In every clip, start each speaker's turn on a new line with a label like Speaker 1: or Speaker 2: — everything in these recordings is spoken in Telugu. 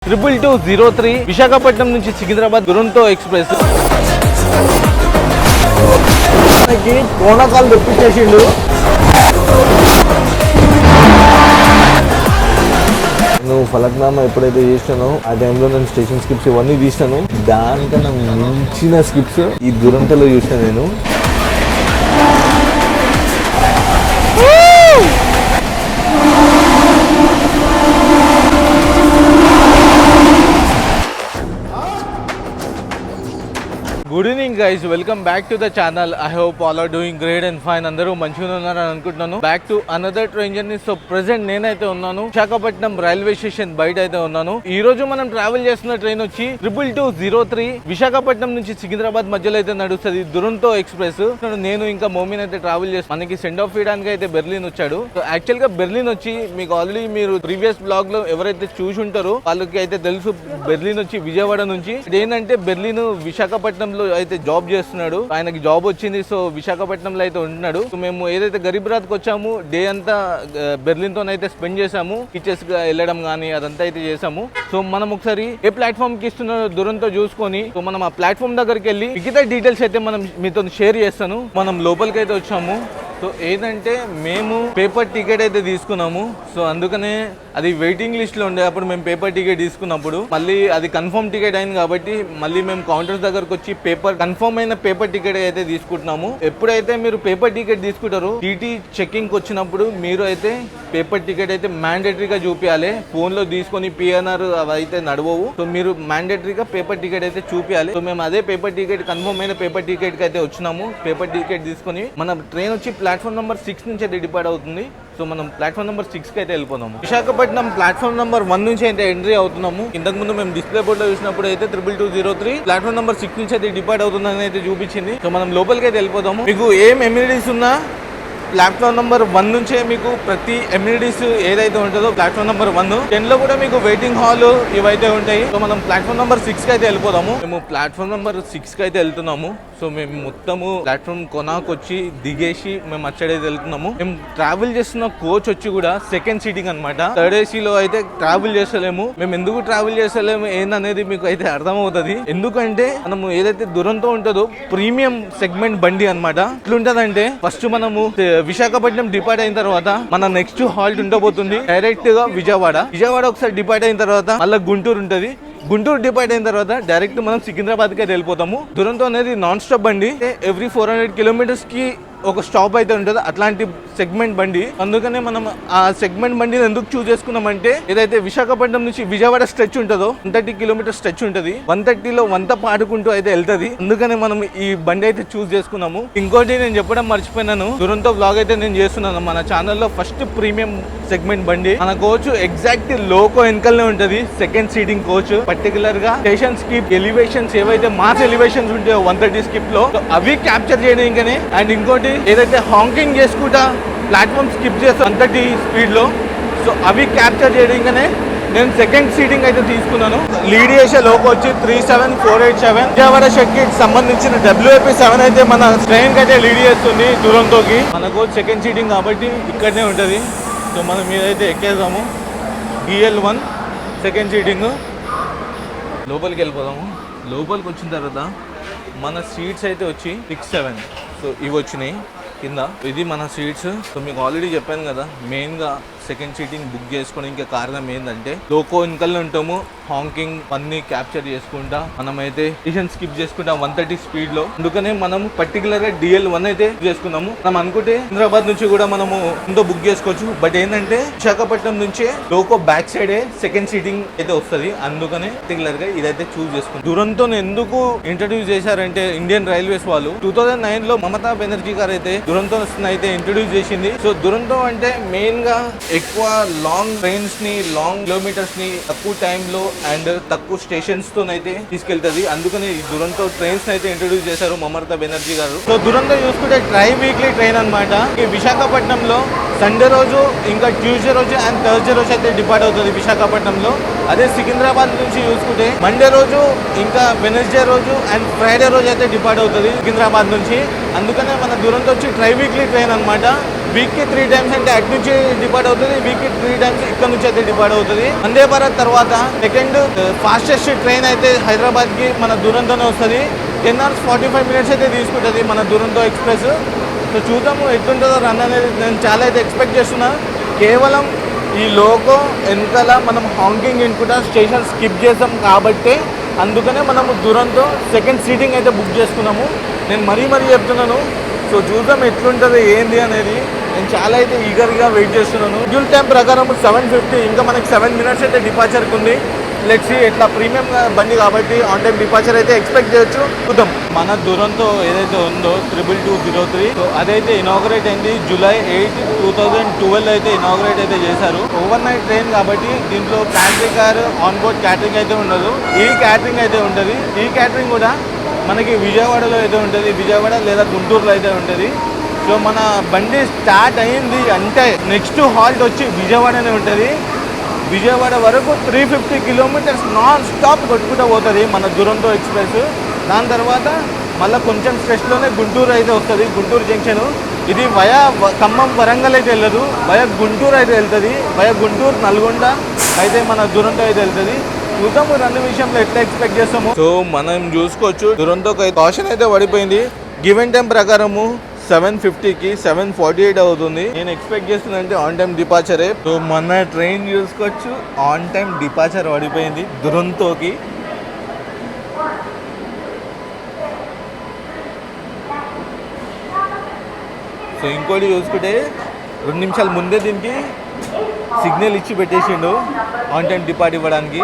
Speaker 1: 2203 విశాఖపట్నం నుంచి సికింద్రాబాద్ దురంతో ఎక్స్ప్రెస్.
Speaker 2: కోనకాలు తెప్పించేసిండు. నేను ఫలక్నామా ఎప్పుడైతే చేసినానో ఆ టైంలో నేను స్టేషన్ స్కిప్స్ ఇవన్నీ తీసినాను. దానికన్నా మించిన స్కిప్స్ ఈ దురంతలో చూసిన నేను.
Speaker 1: Good evening guys, welcome back to the channel. I hope all are doing great and fine. అందరూ మంచిగా ఉన్నారని అనుకుంటున్నాను. Back to another train journey. So present నేనైతే ఉన్నాను విశాఖపట్నం రైల్వే స్టేషన్ బయట అయితే ఉన్నాను. ఈ రోజు మనం ట్రావెల్ చేస్తున్న ట్రైన్ వచ్చి 2203 విశాఖపట్నం నుంచి సికింద్రాబాద్ మధ్యలో అయితే నడుస్తుంది దురంతో ఎక్స్ప్రెస్. నేను ఇంకా మోమిన్ అయితే ట్రావెల్ చేస్తాను. మనకి సెండ్ ఆఫ్ ఇవ్వడానికి అయితే బెర్లిన్ వచ్చాడు. సో యాక్చువల్ గా బెర్లిన్ వచ్చి మీకు ఆల్రెడీ మీరు ప్రీవియస్ బ్లాగ్ లో ఎవరైతే చూసి ఉంటారో వాళ్ళకి అయితే తెలుసు. బెర్లిన్ వచ్చి విజయవాడ నుంచి. ఏంటంటే బెర్లిన్ విశాఖపట్నంలో అయితే జాబ్ చేస్తున్నాడు. ఆయనకి జాబ్ వచ్చింది. సో విశాఖపట్నంలో అయితే ఉంటున్నాడు. సో మేము ఏదైతే గరీబ్ రాత్కి వచ్చాము, డే అంతా బెర్లిన్ తోనైతే స్పెండ్ చేసాము. టీచర్స్ గా వెళ్ళడం కానీ అదంతా అయితే చేసాము. సో మనం ఒకసారి ఏ ప్లాట్ఫామ్ కి ఇస్తున్నారో దూరంతో చూసుకొని సో మనం ఆ ప్లాట్ఫామ్ దగ్గరికి వెళ్ళి మిగతా డీటెయిల్స్ అయితే మనం మీతో షేర్ చేస్తాను. మనం లోపలికి అయితే వచ్చాము. సో ఏంటంటే మేము పేపర్ టికెట్ అయితే తీసుకున్నాము. సో అందుకనే అది వెయిటింగ్ లిస్ట్ లో ఉండే. అప్పుడు మేము పేపర్ టికెట్ తీసుకున్నప్పుడు మళ్ళీ అది కన్ఫర్మ్ టికెట్ అయింది కాబట్టి మళ్ళీ మేము కౌంటర్స్ దగ్గరకు వచ్చి కన్ఫర్మ్ అయిన పేపర్ టికెట్ అయితే తీసుకుంటున్నాము. ఎప్పుడైతే మీరు పేపర్ టికెట్ తీసుకుంటారో టీటీ చెకింగ్ వచ్చినప్పుడు మీరు అయితే పేపర్ టికెట్ అయితే మ్యాండేటరీగా చూపించాలి. ఫోన్ లో తీసుకొని పిఎన్ఆర్ అవి అయితే నడవవు. సో మీరు మ్యాండేటరీగా పేపర్ టికెట్ అయితే చూపించాలి. సో మేము అదే పేపర్ టికెట్ కన్ఫర్మ్ అయిన పేపర్ టికెట్ కి అయితే వచ్చినాము. పేపర్ టికెట్ తీసుకొని మన ట్రైన్ వచ్చి ప్లాట్ఫామ్ నెంబర్ 6 నుంచి అయితే డిపార్ట్ అవుతుంది. సో మనం ప్లాట్ఫామ్ నెంబర్ 6 కి అయితే వెళ్ళిపోతాము. విశాఖపట్నం ప్లాట్ఫామ్ నెంబర్ 1 నుంచి అయితే ఎంట్రీ అవుతున్నాము. ఇంతకు ముందు మేము డిస్ప్లే బోర్డ్ లో చూసినప్పుడు అయితే 2203 ప్లాట్ఫామ్ నెంబర్ 6 నుంచి అయితే డిపార్ట్ అవుతుందని అయితే చూపించింది. సో మనం లోపలికి అయితే వెళ్ళిపోతాము. మీకు ఏం ఎమ్యూనిటీస్ ఉన్నా ప్లాట్ఫామ్ నెంబర్ 1 నుంచే మీకు ప్రతి ఎమ్యూనిటీస్ ఏదైతే ఉంటుందో ప్లాట్ఫామ్ నెంబర్ 1 10 లో కూడా మీకు వెయిటింగ్ హాల్ ఇవైతే ఉంటాయి. సో మనం ప్లాట్ఫామ్ నెంబర్ 6 కి అయితే వెళ్ళిపోదాము. మేము ప్లాట్ఫామ్ నెంబర్ 6 కి అయితే వెళ్తున్నాము. సో మేము మొత్తము ప్లాట్ఫామ్ కొనాకు వచ్చి దిగేసి మేము అచ్చడైతే వెళ్తున్నాము. మేము ట్రావెల్ చేస్తున్న కోచ్ వచ్చి కూడా సెకండ్ సీటింగ్ అనమాట. థర్డ్ ఏసీలో అయితే ట్రావెల్ చేస్తలేము. మేము ఎందుకు ట్రావెల్ చేస్తలేము ఏందనేది మీకు అయితే అర్థమవుతుంది. ఎందుకంటే మనము ఏదైతే దురంతో ఉంటుందో ప్రీమియం సెగ్మెంట్ బండి అనమాట. ఎట్లుంటదంటే ఫస్ట్ మనము విశాఖపట్నం డిపార్ట్ అయిన తర్వాత మన నెక్స్ట్ హాల్ట్ ఉండబోతుంది డైరెక్ట్ గా విజయవాడ ఒకసారి డిపార్ట్ అయిన తర్వాత మళ్ళీ గుంటూరు ఉంటది. గుంటూరు డిపార్ట్ అయిన తర్వాత డైరెక్ట్ మనం సికింద్రాబాద్ కి అయితే వెళ్ళిపోతాము. దురంతో అనేది నాన్ స్టాప్ బండి. ఎవ్రీ 400 కిలోమీటర్స్ కి ఒక స్టాప్ అయితే ఉంటుంది. అట్లాంటి సెగ్మెంట్ బండి. అందుకనే మనం ఆ సెగ్మెంట్ బండిని ఎందుకు చూస్ చేసుకున్నామంటే ఏదైతే విశాఖపట్నం నుంచి విజయవాడ స్ట్రెచ్ ఉంటుందో 130 కిలోమీటర్ స్ట్రెచ్ ఉంటుంది. 130లో 100 పాడుకుంటూ అయితే వెళ్తుంది. అందుకనే మనం ఈ బండి అయితే చూస్ చేసుకున్నాము. ఇంకోటి నేను చెప్పడం మర్చిపోయినాను. దురంతో బ్లాగ్ అయితే నేను చేస్తున్నాను. మన ఛానల్లో ఫస్ట్ ప్రీమియం సెగ్మెంట్ బండి. మన కోచ్ ఎగ్జాక్ట్ లోకో వెనకల్నే ఉంటది. Second seating coach. పర్టికులర్ గా స్టేషన్ స్కిప్ ఎలివేషన్స్ ఏవైతే మాస్ ఎలివేషన్స్ ఉంటాయో 130 స్కిప్ లో అవి క్యాప్చర్ చేయడానికనే. అండ్ ఇంకోటి ఏదైతే హాంకింగ్ చేసుకుంటా ప్లాట్ఫామ్ స్కిప్ చేస్తాం 130 స్పీడ్ లో. సో అవి క్యాప్చర్ చేయడానికనే నేను సెకండ్ సీటింగ్ అయితే తీసుకున్నాను. లీడ్ చేసే లోకో వచ్చి 37487 విజయవాడ షెడ్కి సంబంధించిన WAP7 అయితే మన ట్రైన్ కి అయితే లీడ్ చేస్తుంది దురంతోకి. మనకు సెకండ్ సీటింగ్ కాబట్టి ఇక్కడనే ఉంటది. సో మనం మీదైతే ఎక్కేద్దాము. DL1 second seating. లోపలికి వెళ్ళిపోదాము. లోపలికి వచ్చిన తర్వాత మన సీట్స్ అయితే వచ్చి 6-7. సో ఇవి వచ్చినాయి కింద. ఇది మన సీట్స్. సో మీకు ఆల్రెడీ చెప్పాను కదా, మెయిన్గా సెకండ్ సీటింగ్ బుక్ చేసుకోవడానికి కారణం ఏంటంటే లోకో వెనకల్లో ఉంటాము. హాంకింగ్ అన్ని క్యాప్చర్ చేసుకుంటా మనమైతే స్టేషన్ స్కిప్ చేసుకుంటా 130 స్పీడ్ లో. అందుకనే మనం పర్టికులర్ గా DL1 అయితే చేసుకున్నాము. మనం అనుకుంటే హైదరాబాద్ నుంచి కూడా మనము ఎంతో బుక్ చేసుకోవచ్చు. బట్ ఏంటంటే విశాఖపట్నం నుంచే లోకో బ్యాక్ సైడే సెకండ్ సీటింగ్ అయితే వస్తుంది. అందుకనే పర్టికులర్ గా ఇదైతే చూస్ చేసుకున్నాం. దురంతో ఎందుకు ఇంట్రడ్యూస్ చేశారంటే ఇండియన్ రైల్వేస్ వాళ్ళు 2009 లో మమతా బెనర్జీ గారు అయితే దురంతో అయితే ఇంట్రడ్యూస్ చేసింది. సో దురంతో అంటే మెయిన్ గా ఎక్కువ లాంగ్ ట్రైన్స్ ని లాంగ్ కిలోమీటర్స్ ని తక్కువ టైంలో అండ్ తక్కువ స్టేషన్స్ తో అయితే తీసుకెళ్తుంది. అందుకని ఈ దురంతో ట్రైన్స్ అయితే ఇంట్రడ్యూస్ చేశారు మమతా బెనర్జీ గారు. సో దురంతో చూసుకుంటే ట్రై వీక్లీ ట్రైన్ అనమాట. ఈ విశాఖపట్నంలో సండే రోజు ఇంకా ట్యూస్డే రోజు అండ్ థర్స్డే రోజు అయితే డిపార్ట్ అవుతుంది విశాఖపట్నంలో. అదే సికింద్రాబాద్ నుంచి చూసుకుంటే మండే రోజు ఇంకా వెనస్డే రోజు అండ్ ఫ్రైడే రోజు అయితే డిపార్ట్ అవుతుంది సికింద్రాబాద్ నుంచి. అందుకనే మన దురంతో వచ్చి ట్రై వీక్లీ ట్రైన్ అనమాట. వీక్కి 3 times అంటే అటు నుంచి డిపార్ట్ అవుతుంది, వీక్కి 3 times ఇక్కడ నుంచి అయితే డిపార్ట్ అవుతుంది. వందే భారత్ తర్వాత సెకండ్ ఫాస్టెస్ట్ ట్రైన్ అయితే హైదరాబాద్కి మన దురంతోనే వస్తుంది. 10 hours 45 minutes అయితే తీసుకుంటుంది మన దురంతో ఎక్స్ప్రెస్. సో చూద్దాము ఎట్లుంటుందో రన్ అనేది. నేను చాలా అయితే ఎక్స్పెక్ట్ చేస్తున్నా. కేవలం ఈ లోగో వెనకాల మనం హాంకింగ్ ఇన్పుటా స్టేషన్ స్కిప్ చేసాం కాబట్టి అందుకనే మనము దురంతో సెకండ్ సీటింగ్ అయితే బుక్ చేసుకున్నాము. నేను మరీ చెప్తున్నాను. సో చూద్దాం ఎట్లుంటుంది ఏంది అనేది. నేను చాలా అయితే ఈగర్గా వెయిట్ చేస్తున్నాను. షెడ్యూల్ టైం ప్రకారం 7:50, ఇంకా మనకి 7 minutes అయితే డిపార్చర్కి ఉంది. Let's see. ఎట్లా ప్రీమియం బండి కాబట్టి ఆన్ టైం డిపార్చర్ అయితే ఎక్స్పెక్ట్ చేయొచ్చు. చూద్దాం. మన దురంతో ఏదైతే ఉందో 22203, సో అదైతే ఇనాగరేట్ అయింది July 8, 2012 అయితే ఇనాగరేట్ అయితే చేశారు. ఓవర్ నైట్ ట్రైన్ కాబట్టి దీంట్లో pantry car on board catering అయితే ఉండదు. ఈ క్యాటరింగ్ అయితే ఉంటుంది. ఈ క్యాటరింగ్ కూడా మనకి విజయవాడలో అయితే ఉంటుంది, విజయవాడ లేదా గుంటూరులో అయితే ఉంటుంది. సో మన బండి స్టార్ట్ అయింది అంటే నెక్స్ట్ హాల్ట్ వచ్చి విజయవాడనే ఉంటుంది. విజయవాడ వరకు 350 kilometers నాన్ స్టాప్ కొట్టుకుంటూ పోతుంది మన దురంతో ఎక్స్ప్రెస్. దాని తర్వాత మళ్ళీ కొంచెం స్ట్రెస్లోనే గుంటూరు అయితే వస్తుంది, గుంటూరు జంక్షన్. ఇది వయా ఖమ్మం వరంగల్ అయితే వెళ్ళదు, వయా గుంటూరు అయితే వెళ్తుంది, వయా గుంటూరు నల్గొండ అయితే మన దురంతో అయితే వెళ్తుంది. చూద్దాము రెండు విషయంలో ఎట్లా ఎక్స్పెక్ట్ చేస్తాము. సో మనం చూసుకోవచ్చు దురంతోకి కాషన్ అయితే పడిపోయింది. గివెన్ టైం ప్రకారము 7:50కి 7:48 అవుతుంది. నేను ఎక్స్పెక్ట్ చేస్తున్నా అంటే ఆన్ టైం డిపార్చరే. సో మన ట్రైన్ చూసుకోవచ్చు ఆన్ టైం డిపార్చర్ పడిపోయింది దురంతోకి. సో ఇంకోటి చూసుకుంటే 2 నిమిషాల ముందే దీనికి సిగ్నల్ ఇచ్చి పెట్టేసిండు ఆన్ టైం డిపార్ట్ ఇవ్వడానికి.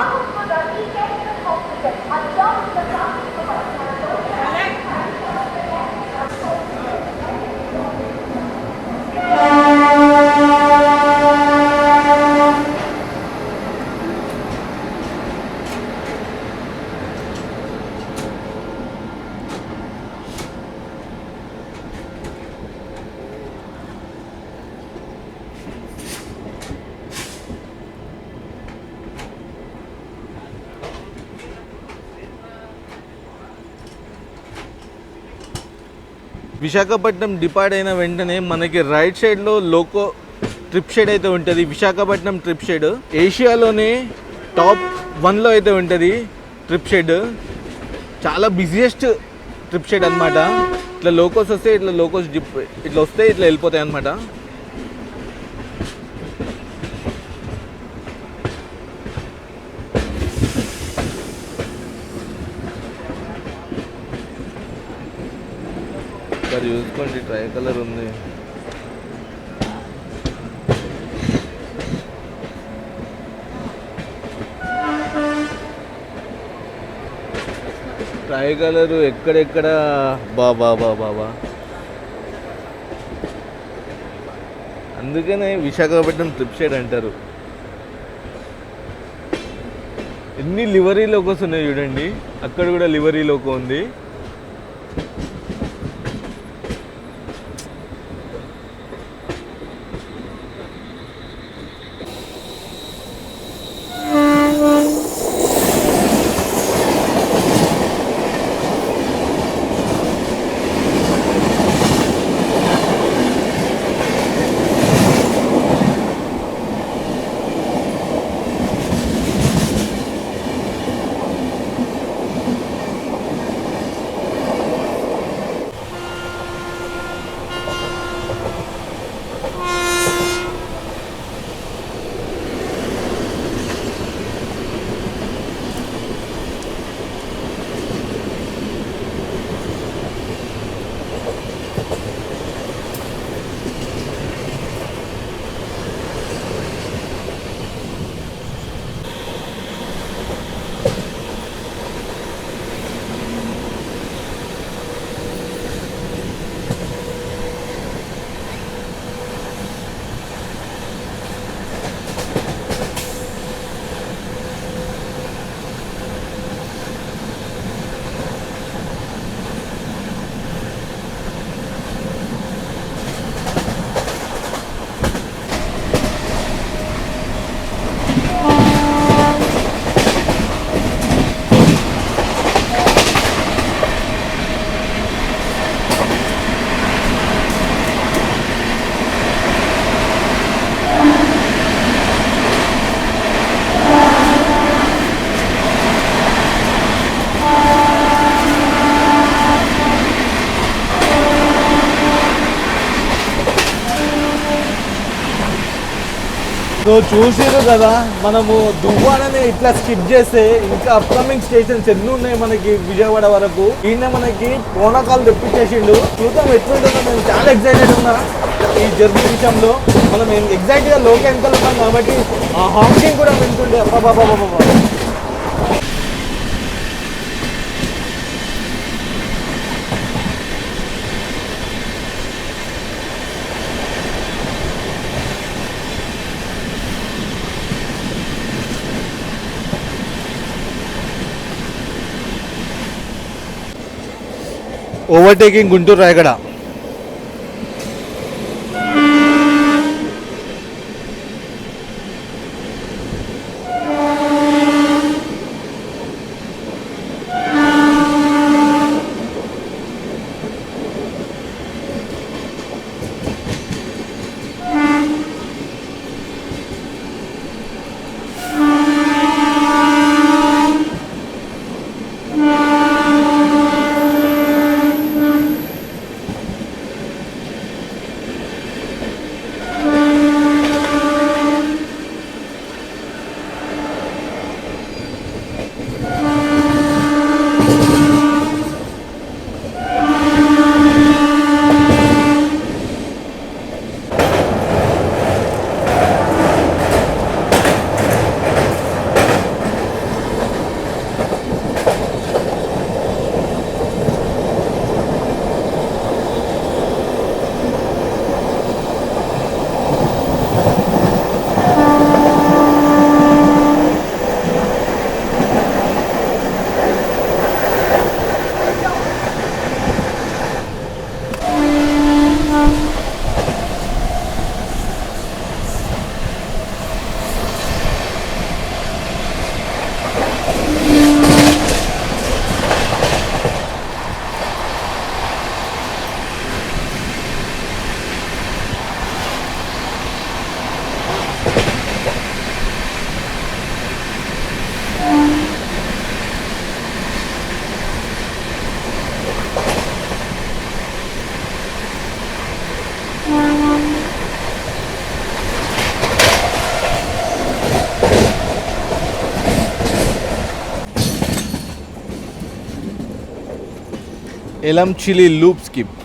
Speaker 1: విశాఖపట్నం డిపార్ట్ అయిన వెంటనే మనకి రైట్ సైడ్లో లోకో ట్రిప్ షెడ్ అయితే ఉంటుంది. విశాఖపట్నం ట్రిప్ షెడ్ ఏషియాలోనే టాప్ 1లో అయితే ఉంటుంది. ట్రిప్ షెడ్ చాలా బిజియెస్ట్ ట్రిప్ షెడ్ అనమాట. ఇట్లా లోకోస్ వస్తే ఇట్లా లోకోస్ ఇట్లా వస్తే ఇట్లా వెళ్ళిపోతాయి అనమాట. ఇక్కడ చూసుకోండి ట్రై కలర్ ఉంది. ట్రై కలరు ఎక్కడెక్కడ బాబా. అందుకనే విశాఖపట్నం ట్రిప్ షెడ్ అంటారు. ఎన్ని లివరీ లోకోస్ ఉన్నాయి చూడండి. అక్కడ కూడా లివరీ లోకో ఉంది. సో చూసారు కదా, మనము దువ్వాడని ఇట్లా స్కిప్ చేస్తే ఇంకా అప్కమింగ్ స్టేషన్స్ ఎన్ని ఉన్నాయి మనకి విజయవాడ వరకు. ఈయన మనకి పూనకాలు తెప్పించేసిండు. చూద్దాం ఎట్లుంటుందో. నేను చాలా ఎక్సైటెడ్ ఉన్నా ఈ జర్నీ విషయంలో. మనం ఎగ్జాక్ట్గా లోక వెనకాల ఉన్నాం కాబట్టి ఆ హాంకింగ్ కూడా వింటుండే. అబ్బా. ఓవర్టేకింగ్ గుంటూరు రాయగడ. ఎలంచిలి లూప్ స్కిప్.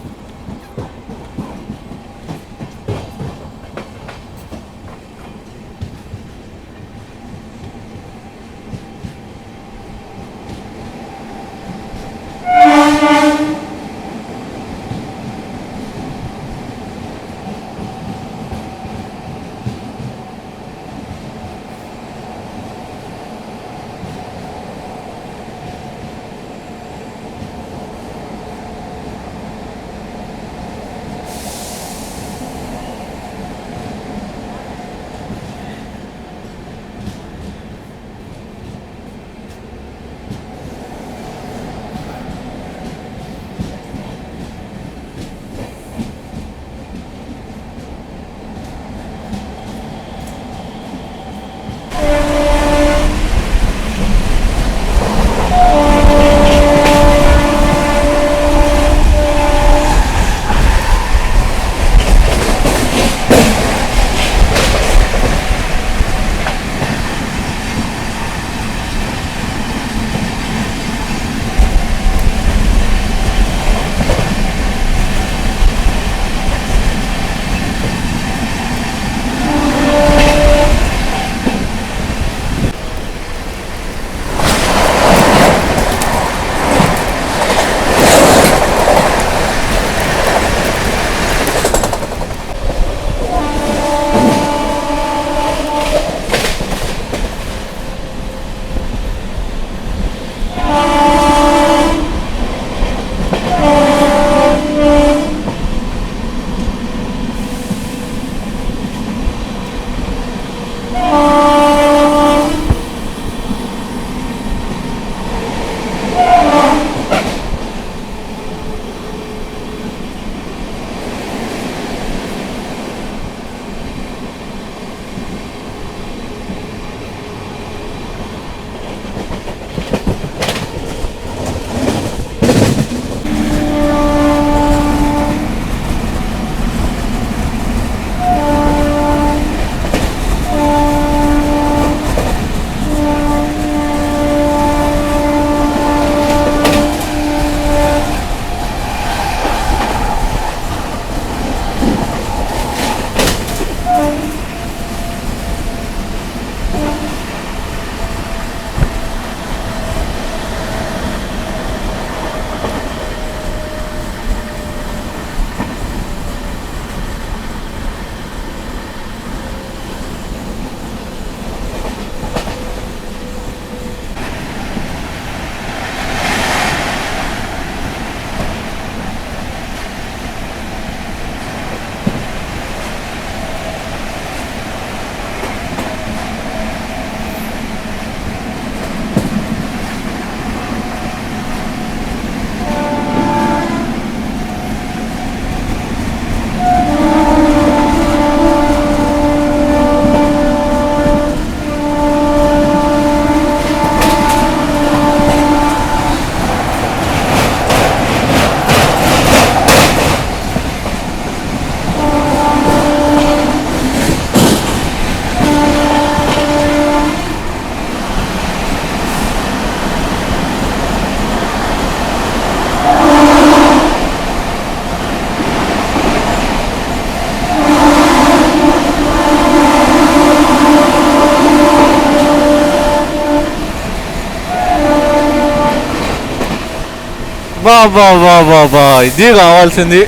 Speaker 1: బా బా బా బా బా, ఇది కావాల్సింది.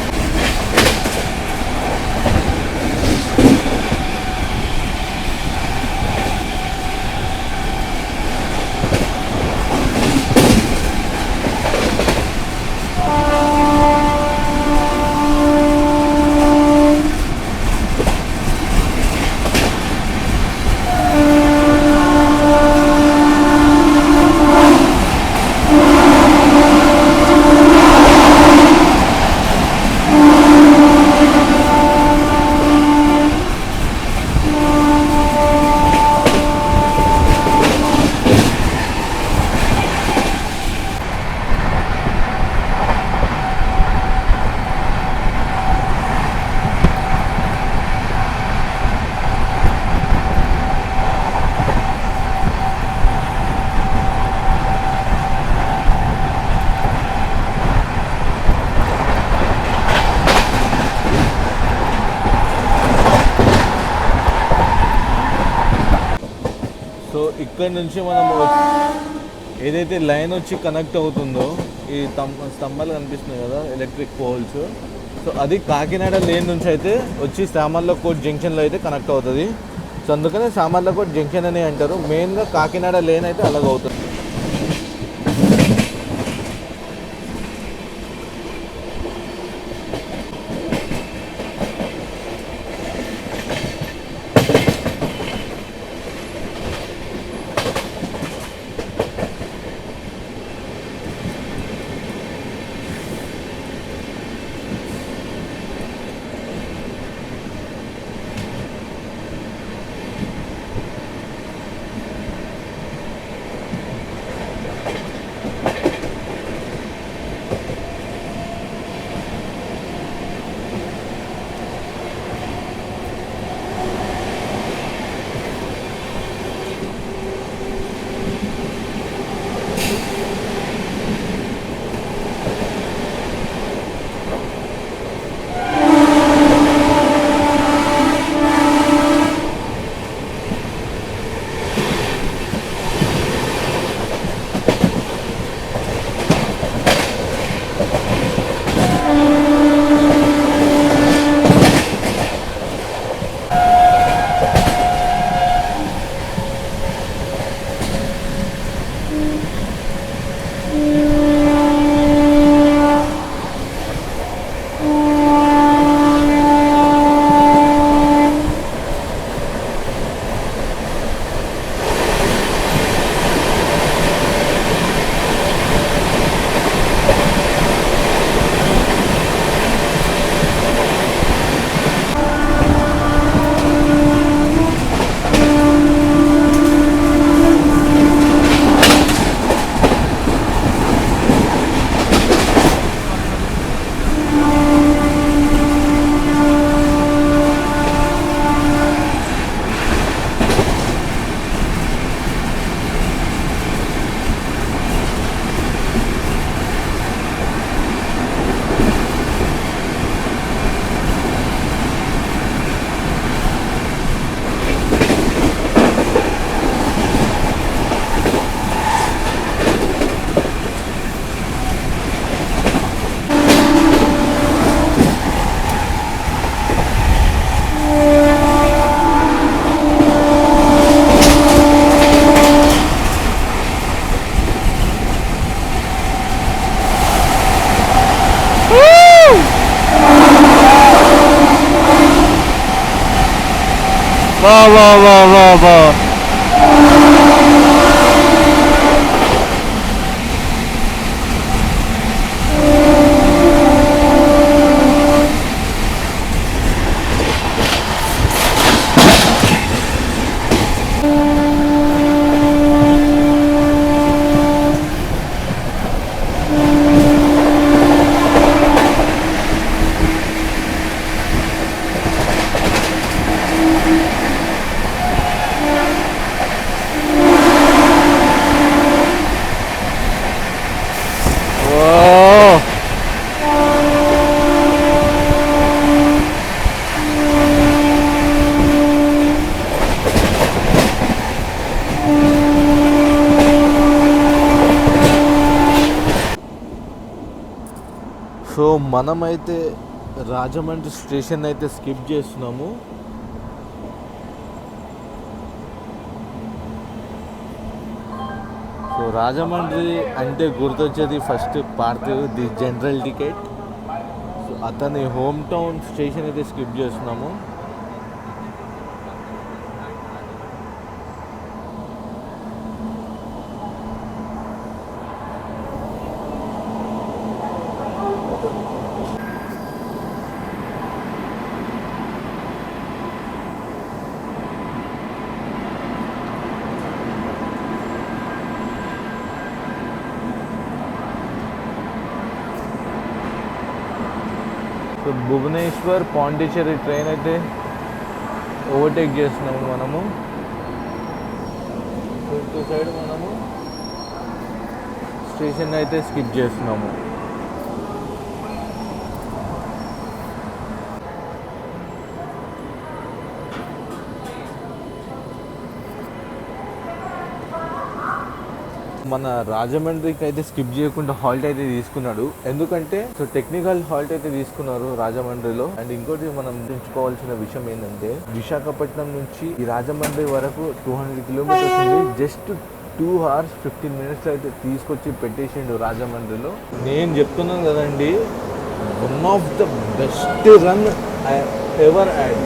Speaker 1: సో ఇక్కడ నుంచి మనము ఏదైతే లైన్ వచ్చి కనెక్ట్ అవుతుందో, ఈ స్తంభాలు కనిపిస్తున్నాయి కదా, ఎలక్ట్రిక్ పోల్స్. సో అది కాకినాడ లేన్ నుంచి అయితే వచ్చి సామర్లకోట్ జంక్షన్లో అయితే కనెక్ట్ అవుతుంది. సో అందుకనే సామర్లకోట్ జంక్షన్ అని అంటారు. మెయిన్గా కాకినాడ లేన్ అయితే అలాగవుతుంది. वाह वाह वाह वाह वाह సో మనమైతే రాజమండ్రి స్టేషన్ అయితే స్కిప్ చేస్తున్నాము. సో రాజమండ్రి అంటే గుర్తొచ్చేది first Parthiv the general ticket. So అతని హోమ్ టౌన్ స్టేషన్ అయితే స్కిప్ చేస్తున్నాము. సో భువనేశ్వర్ పాండిచ్చేరి ట్రైన్ అయితే ఓవర్టేక్ చేస్తున్నాము మనము. ఇటు సైడ్ మనము స్టేషన్ అయితే స్కిప్ చేస్తున్నాము. మన రాజమండ్రికి అయితే స్కిప్ చేయకుండా హాల్ట్ అయితే తీసుకున్నాడు. ఎందుకంటే సో టెక్నికల్ హాల్ట్ అయితే తీసుకున్నారు రాజమండ్రిలో. అండ్ ఇంకోటి మనం గుర్తుంచుకోవాల్సిన విషయం ఏంటంటే విశాఖపట్నం నుంచి ఈ రాజమండ్రి వరకు 200 కిలోమీటర్స్ ఉంది. జస్ట్ 2 hours 15 minutes అయితే తీసుకొచ్చి పెట్టేసిండు రాజమండ్రిలో. నేను చెప్తున్నాను కదండి, one of the best run I ever had.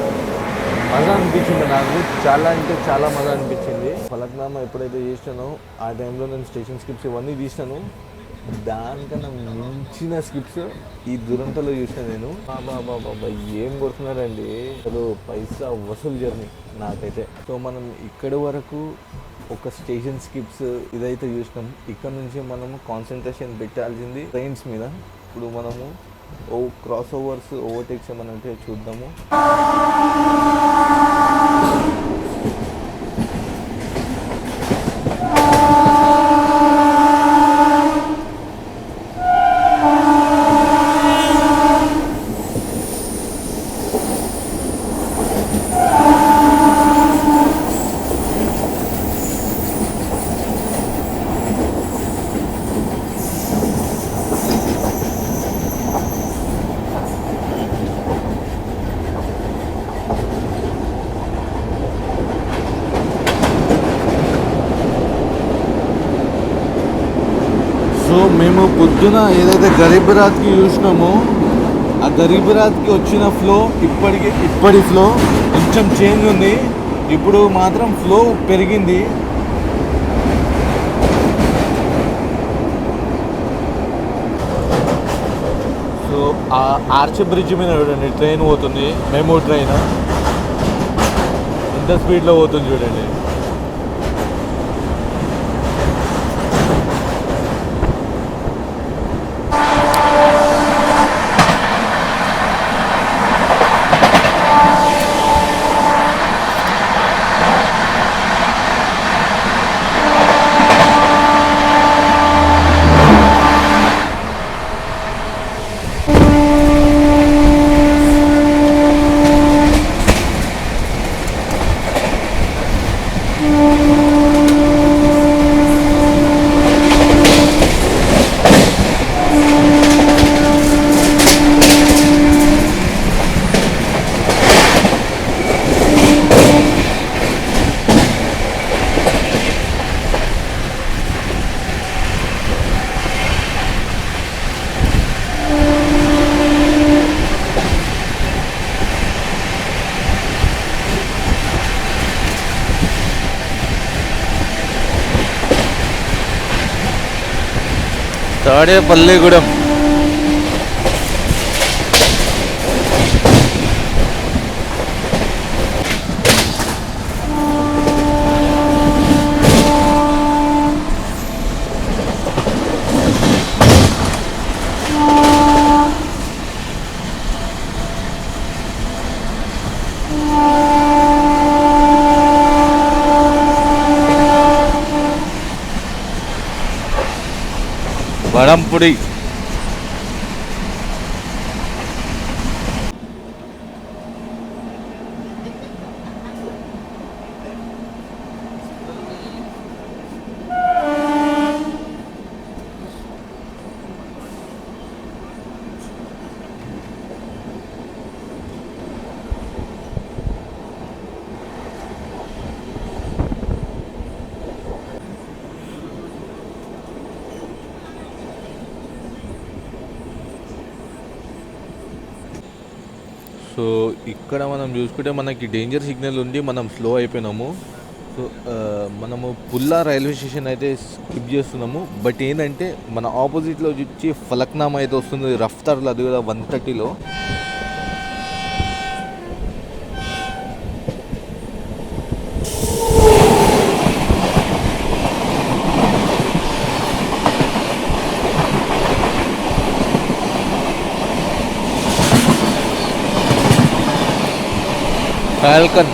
Speaker 1: మజా అనిపించింది నాకు, చాలా అంటే చాలా మజా అనిపించింది. ఫలక్నామా ఎప్పుడైతే చేసినానో ఆ టైంలో నేను స్టేషన్ స్కిప్స్ ఇవన్నీ తీసినాను. దానికన్నా మించిన స్కిప్స్ ఈ దురంతలో చూసిన నేను. బాబా ఏం కొడుతున్నారండి అసలు, పైసా వసూలు జర్నీ నాకైతే. సో మనం ఇక్కడి వరకు ఒక స్టేషన్ స్కిప్స్ ఇదైతే చూసినాం. ఇక్కడ నుంచి మనము కాన్సన్ట్రేషన్ పెట్టాల్సింది ట్రైన్స్ మీద. ఇప్పుడు మనము క్రాస్ ఓవర్స్ ఓవర్టేక్స్ ఏమైనా ఉంటే చూద్దాము. సో మేము పొద్దున ఏదైతే గరీబ్ రాత్కి చూసినామో ఆ గరీబ్ రాత్కి వచ్చిన ఫ్లో ఇప్పటి ఫ్లో కొంచెం చేంజ్ ఉంది. ఇప్పుడు మాత్రం ఫ్లో పెరిగింది. సో ఆ ఆర్చ్ బ్రిడ్జ్ మీద చూడండి ట్రైన్ పోతుంది, మెమో ట్రైన్ ఎంత స్పీడ్లో పోతుంది చూడండి. తాడేపల్లిగూడెం. వడంపుడి. సో ఇక్కడ మనం చూసుకుంటే మనకి డేంజర్ సిగ్నల్ ఉంది, మనం స్లో అయిపోయినాము. సో మనము పుల్లా రైల్వే స్టేషన్ అయితే స్కిప్ చేస్తున్నాము. బట్ ఏంటంటే మన ఆపోజిట్లో వచ్చి ఫలక్నామా అయితే వస్తుంది రఫ్తార్లో, అది కూడా 130లో. ఫాల్కన్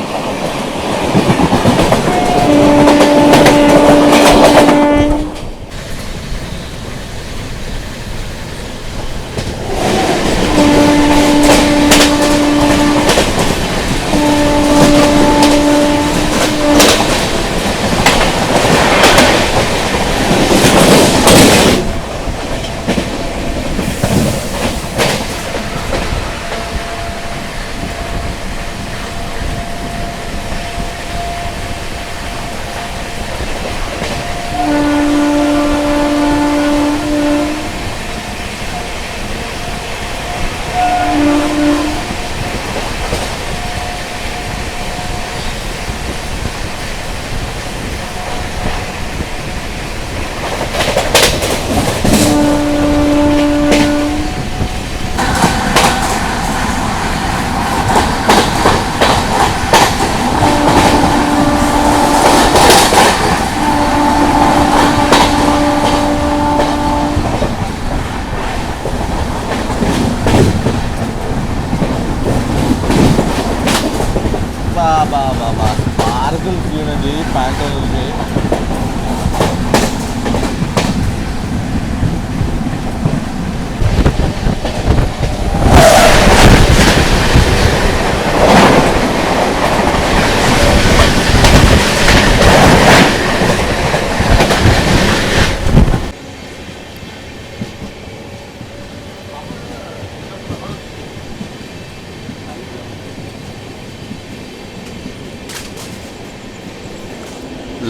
Speaker 1: మార్కులు చూడండి, ప్యాంటు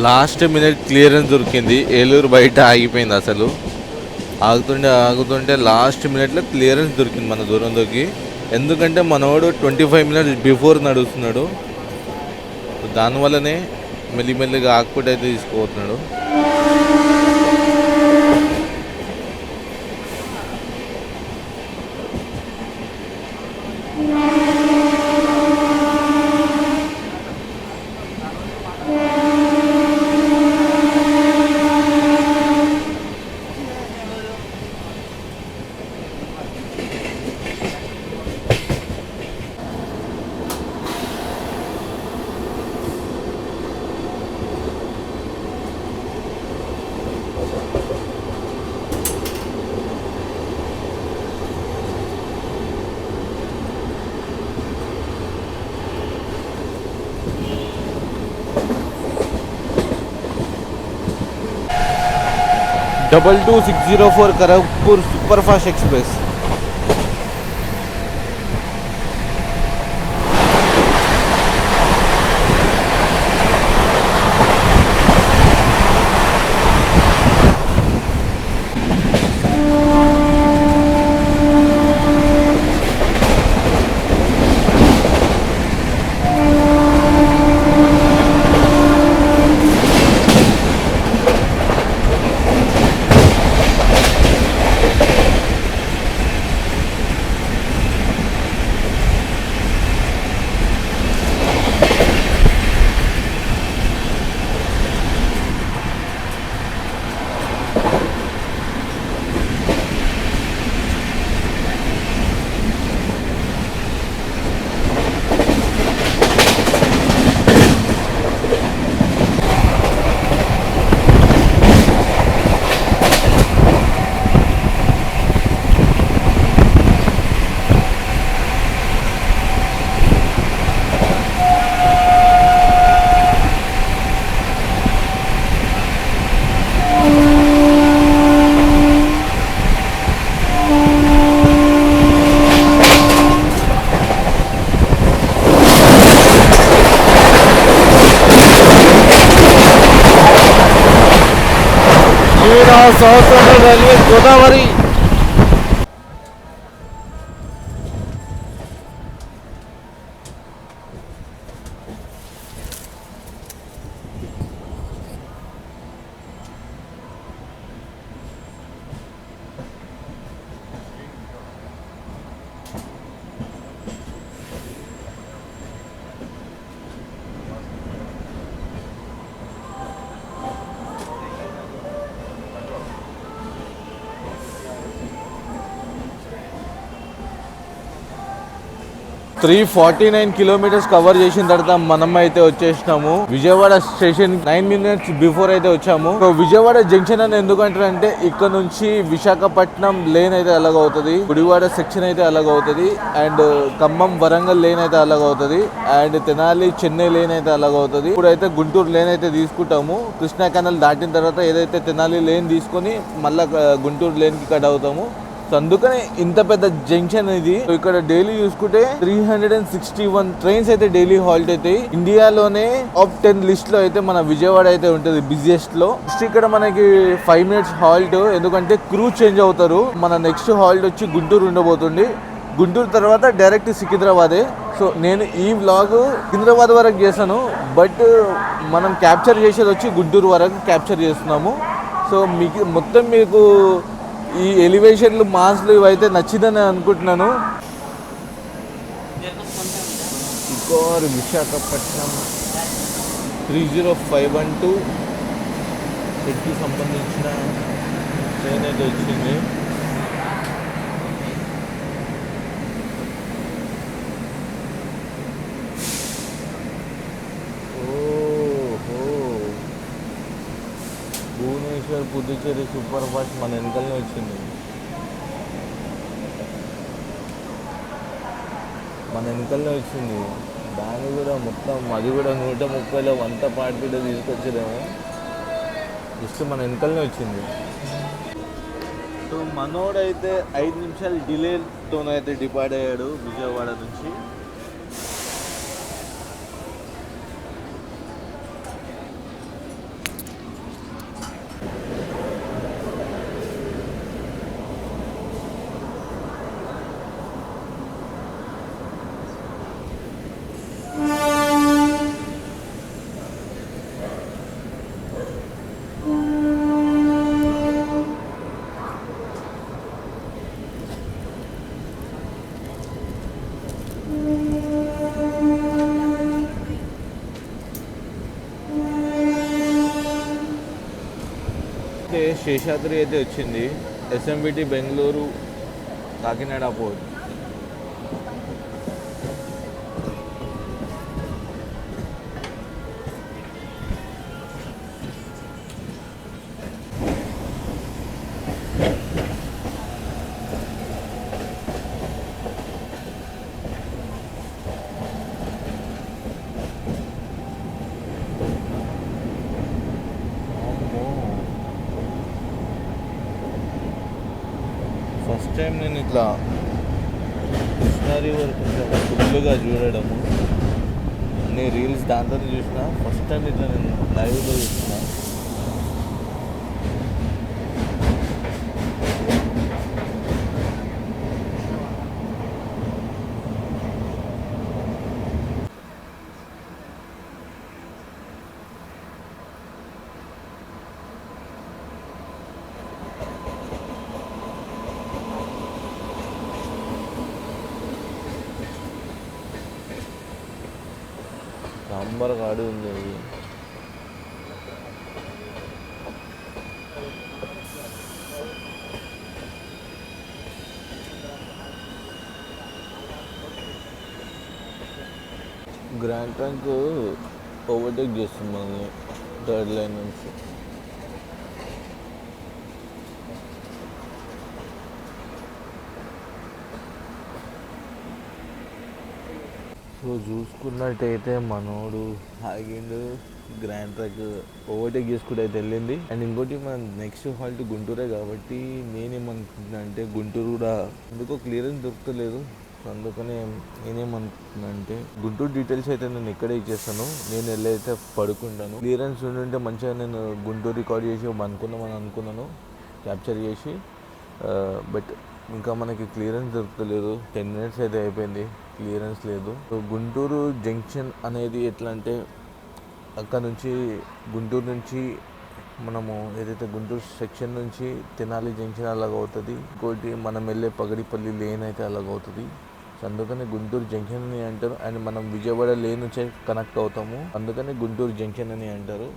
Speaker 1: లాస్ట్ మినిట్ క్లియరెన్స్ దొరికింది. ఏలూరు బయట ఆగిపోయింది. అసలు ఆగుతుంటే లాస్ట్ మినిట్లో క్లియరెన్స్ దొరికింది మన దూరంలోకి. ఎందుకంటే మనోడు 25 మినిట్స్ బిఫోర్ నడుస్తున్నాడు. దానివల్లనే మెల్లిమెల్లిగా ఆకుపూట అయితే తీసుకుపోతున్నాడు. Double 2604 Kharagpur superfast express. South central railway Godavari. 349 kilometres cover చేసిన తర్వాత మనం అయితే వచ్చేసినాము విజయవాడ స్టేషన్. 9 minutes బిఫోర్ అయితే వచ్చాము. సో విజయవాడ జంక్షన్ అని ఎందుకంటారంటే ఇక్కడ నుంచి విశాఖపట్నం లేన్ అయితే అలాగవుతుంది, గుడివాడ సెక్షన్ అయితే అలాగవుతుంది, అండ్ ఖమ్మం వరంగల్ లేన్ అయితే అలాగవుతుంది, అండ్ తెనాలి చెన్నై లేన్ అయితే అలాగవుతుంది. ఇప్పుడైతే గుంటూరు లేన్ అయితే తీసుకుంటాము. కృష్ణా కెనాల్ దాటిన తర్వాత ఏదైతే తెనాలి లేన్ తీసుకొని మళ్ళా గుంటూరు లేన్ కి కట్ అవుతాము. సో అందుకనే ఇంత పెద్ద జంక్షన్ ఇది. ఇక్కడ డైలీ చూసుకుంటే 361 ట్రైన్స్ అయితే డైలీ హాల్ట్ అవుతాయి. ఇండియాలోనే టాప్ 10 లిస్ట్ లో అయితే మన విజయవాడ అయితే ఉంటుంది బిజియెస్ట్ లో. నెక్స్ట్ ఇక్కడ మనకి 5 minutes హాల్ట్, ఎందుకంటే క్రూ చేంజ్ అవుతారు. మన నెక్స్ట్ హాల్ట్ వచ్చి గుంటూరు ఉండబోతుంది. గుంటూరు తర్వాత డైరెక్ట్ సికింద్రాబాదే. సో నేను ఈ వ్లాగ్ సికింద్రాబాద్ వరకు చేశాను, బట్ మనం క్యాప్చర్ చేసేది వచ్చి గుంటూరు వరకు క్యాప్చర్ చేస్తున్నాము. సో మొత్తం మీకు ఈ ఎలివేషన్లు మాస్లు ఇవైతే నచ్చిందని అనుకుంటున్నాను. ఇకోర్ విశాఖపట్నం 30512 కి సంబంధించిన ట్రైన్ అయితే వచ్చింది. భువనేశ్వర్ పుదుచ్చేరి సూపర్ ఫాస్ట్ మన వెనకలనే వచ్చింది. దాని కూడా మొత్తం అది కూడా 130లో 100 పార్టీలో తీసుకొచ్చేదేమో, జస్ట్ మన వెనకలనే వచ్చింది. సో మనోడైతే 5 నిమిషాలు డిలేతోనైతే డిపార్ట్ అయ్యాడు విజయవాడ నుంచి. శేషాద్రి అయితే వచ్చింది, SMBT Bengaluru Kakinada port. First time నేను ఇట్లా కృష్ణా రివర్ కొంచెం ఫుల్గా చూడడము, అన్ని రీల్స్ దాంతో చూసిన. ఫస్ట్ టైం ఇట్లా నేను లైవ్లో చూసిన. సాంబార్ కాడు ఉంది. గ్రాండ్ ట్రంక్ ఓవర్టేక్ చేస్తున్నాను 3rd లైన్ నుంచి. సో చూసుకున్నట్టయితే మనోడు ఆగిండు, గ్రాండ్ ట్రక్ ఓవర్టేక్ చేసుకుంటూ అయితే వెళ్ళింది. అండ్ ఇంకోటి మన నెక్స్ట్ హాల్ట్ గుంటూరే కాబట్టి నేనేమనుకుంటున్నా అంటే గుంటూరు కూడా ఎందుకో క్లియరెన్స్ దొరకలేదు. సో అందుకనే నేనేమనుకుంటున్నా అంటే గుంటూరు డీటెయిల్స్ అయితే నేను ఇక్కడే ఇచ్చేస్తాను. నేను వెళ్ళైతే పడుకుంటాను. క్లియరెన్స్ ఉంటే మంచిగా నేను గుంటూరు రికార్డ్ చేసి అనుకున్నాను క్యాప్చర్ చేసి. బట్ ఇంకా మనకి క్లియరెన్స్ దొరకలేదు. 10 minutes అయితే అయిపోయింది, క్లియరెన్స్ లేదు. సో గుంటూరు జంక్షన్ అనేది ఎట్లా అంటే అక్కడ నుంచి గుంటూరు నుంచి మనము ఏదైతే గుంటూరు సెక్షన్ నుంచి తెనాలి జంక్షన్ అలాగ అవుతుంది. ఇంకోటి మనం వెళ్ళే పగడిపల్లి లేన్ అయితే అలాగ అవుతుంది. సో అందుకని గుంటూరు జంక్షన్ అని అంటారు. అండ్ మనం విజయవాడ లేన్ నుంచి కనెక్ట్ అవుతాము, అందుకని గుంటూరు జంక్షన్ అని అంటారు.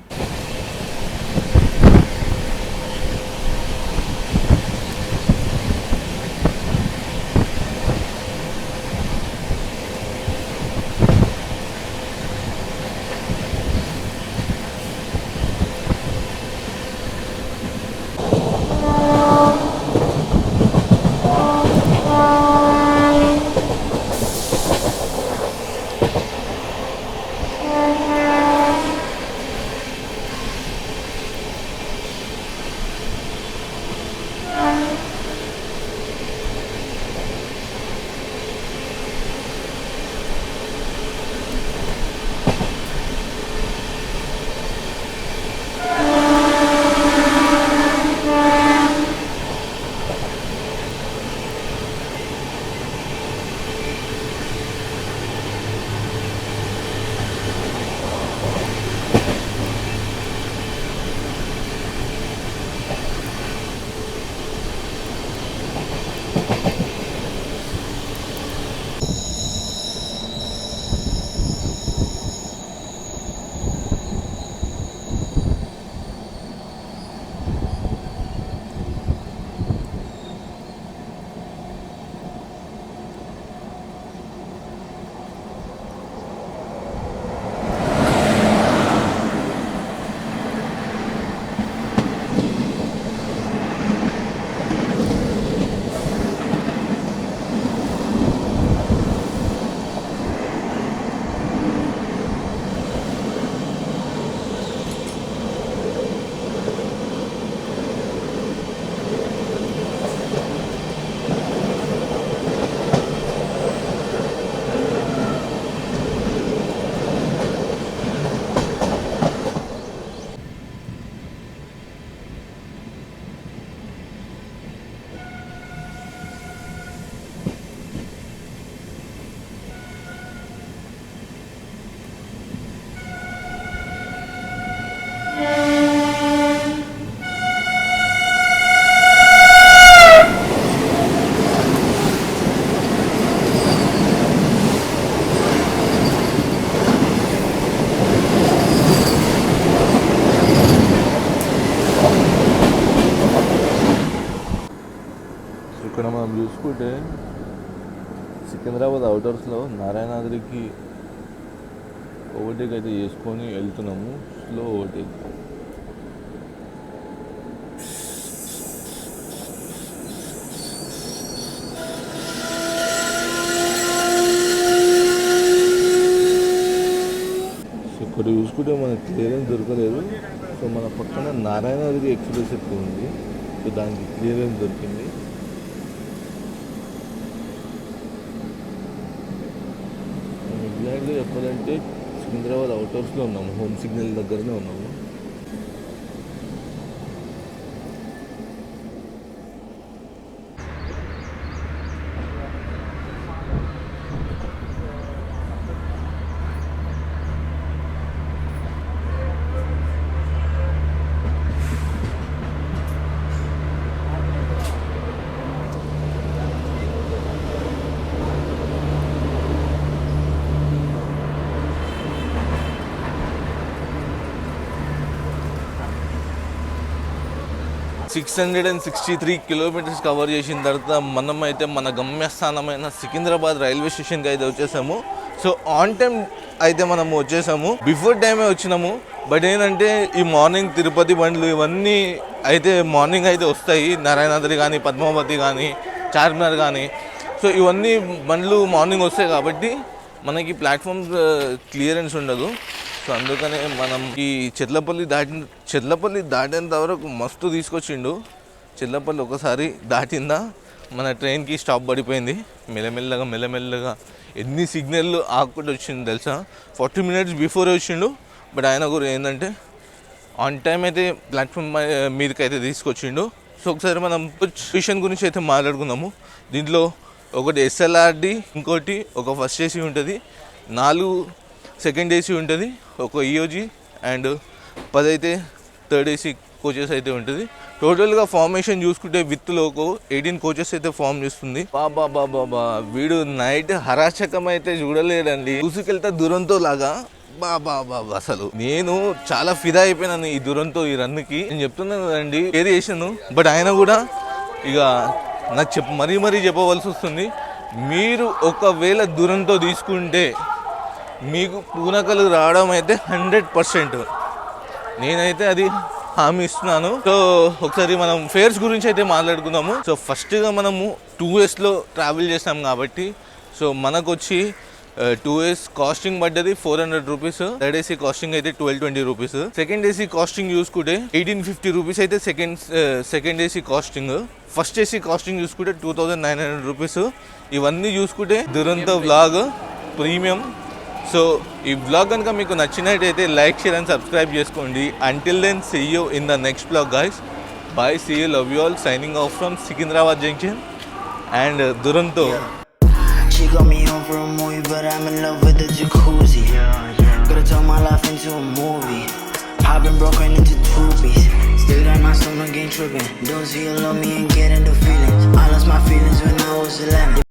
Speaker 2: ఇక్కడ మనం చూసుకుంటే సికింద్రాబాద్ అవుటర్స్లో నారాయణాద్రికి ఓవర్టేక్ అయితే చేసుకొని వెళ్తున్నాము. Slow overtake. ఇక్కడ చూసుకుంటే మనకు క్లియరెన్స్ దొరకలేదు. సో మన పక్కన నారాయణాద్రి ఎక్స్ప్రెస్ ఎక్కువ ఉంది. సో దానికి క్లియరెన్స్ దొరికింది. ఎగ్జాక్ట్గా చెప్పాలంటే సికింద్రాబాద్ అవుటర్స్లో ఉన్నాము, హోమ్ సిగ్నల్ దగ్గరనే ఉన్నాము. సిక్స్ 663 కిలోమీటర్స్ కవర్ చేసిన తర్వాత మనం అయితే మన గమ్యస్థానమైన సికింద్రాబాద్ రైల్వే స్టేషన్కి అయితే వచ్చేసాము. సో ఆన్ టైం అయితే మనము వచ్చేసాము. బిఫోర్ టైమే వచ్చినాము. బట్ ఏంటంటే ఈ మార్నింగ్ తిరుపతి బండ్లు ఇవన్నీ అయితే మార్నింగ్ అయితే వస్తాయి. నారాయణాద్రి కానీ, పద్మావతి కానీ, చార్మినార్ కానీ. సో ఇవన్నీ బండ్లు మార్నింగ్ వస్తాయి కాబట్టి మనకి ప్లాట్ఫామ్ క్లియరెన్స్ ఉండదు. సో అందుకనే మనం ఈ చెర్లపల్లి దాటేంత వరకు మస్తు తీసుకొచ్చిండు. చెర్లపల్లి ఒకసారి దాటిందా మన ట్రైన్కి స్టాప్ పడిపోయింది. మెల్లమెల్లగా ఎన్ని సిగ్నల్లు ఆకుండా వచ్చింది తెలుసా. 40 minutes బిఫోరే వచ్చిండు. బట్ ఆయన కూడా ఏంటంటే ఆన్ టైం అయితే ప్లాట్ఫామ్ మీదకి అయితే తీసుకొచ్చిండు. సో ఒకసారి మనం స్టేషన్ గురించి అయితే మాట్లాడుకుందాము. దీంట్లో ఒకటి SLRD, ఇంకోటి ఒక ఫస్ట్ ఏసీ ఉంటుంది, 4 సెకండ్ ఏసీ ఉంటుంది, ఒక EOG అండ్ 10 అయితే థర్డ్ ఏసీ కోచెస్ అయితే ఉంటుంది. టోటల్గా ఫార్మేషన్ చూసుకుంటే విత్ లోకో 18 కోచెస్ అయితే ఫామ్ చేస్తుంది. బాబా వీడు నైట్ హరాచకం అయితే చూడలేడండి. చూసుకెళ్తా దురంతో లాగా. బాబా అసలు నేను చాలా ఫిదా అయిపోయినాను ఈ దురంతో, ఈ రన్కి. నేను చెప్తున్నాను కదండి ఏది చేసాను. బట్ ఆయన కూడా ఇక నాకు మరీ చెప్పవలసి వస్తుంది. మీరు ఒకవేళ దురంతో తీసుకుంటే మీకు పూనకలు రావడం అయితే 100%. నేనైతే అది హామీ ఇస్తున్నాను. సో ఒకసారి మనం ఫేర్స్ గురించి అయితే మాట్లాడుకుందాము. సో ఫస్ట్గా మనము 2Sలో ట్రావెల్ చేస్తాం కాబట్టి సో మనకు వచ్చి 2S కాస్టింగ్ పడ్డది 400 రూపీస్. థర్డ్ ఏసీ కాస్టింగ్ అయితే 1220 రూపీస్. సెకండ్ ఏసీ కాస్టింగ్ చూసుకుంటే 1850 రూపీస్ అయితే second AC costing. First AC costing చూసుకుంటే 2900 రూపీస్. ఇవన్నీ చూసుకుంటే దురంతో వ్లాగ్ ప్రీమియం. సో ఈ వ్లాగ్ కనుక మీకు నచ్చినట్టయితే లైక్, షేర్ అండ్ సబ్స్క్రైబ్ చేసుకోండి. Until then see you in the next vlog guys. Bye, see you, love you all. Signing off from Secunderabad junction and Duronto.
Speaker 3: She got me home for a movie, but I'm in love with the jacuzzi. Could've turned my life into a movie. I've been broken into 2 pieces. Still got my stomach ain't tripping. Don't see you love me and get into feelings. I lost my feelings when I was 11.